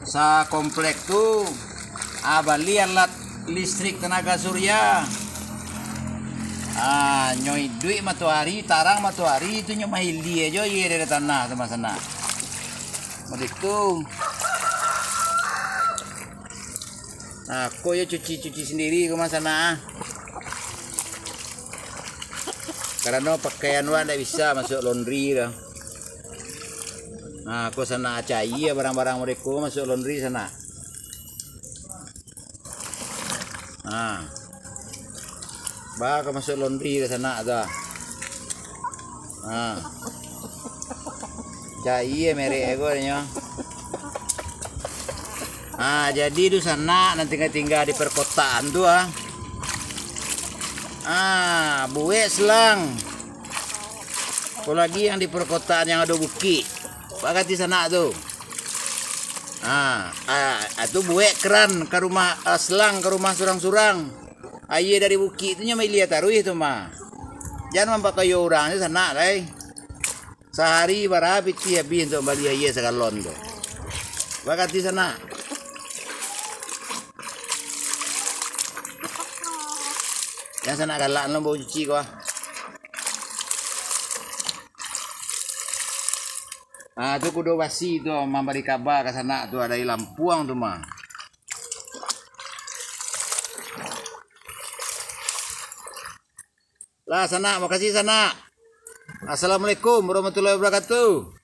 sa komplek tuh bali alat listrik tenaga surya. Nyoi duit matahari, tarang matahari itu nyo mahili aja ye dari tanah sama sana. Begitu. Aku ya cuci sendiri ke sana. Karena pakaian wa tidak bisa masuk laundry dah. Nah, aku sana acai ya barang-barang mereka masuk laundry sana. Nah, baka masuk laundry ke sana ada. Nah, acai ya merek aku nya. Jadi di sana nanti tinggal di perkotaan tuh buwe selang. Apalagi yang di perkotaan yang ada bukit. Bakat di sana tuh. Itu buwe keran ke rumah selang ke rumah surang-surang. Aye dari bukit itu nyamai lihat taruh itu mah. Jangan pakai orang di sana deh. Sehari berapa piti habis untuk beli aye segalon tuh. Bakat di sana. Yang sana galak lo bau cuci kau. Tu kudo basi tu memberi kabar ke sana tu ada Lampuang tu mah. Lah sana, makasih sana. Assalamualaikum warahmatullahi wabarakatuh.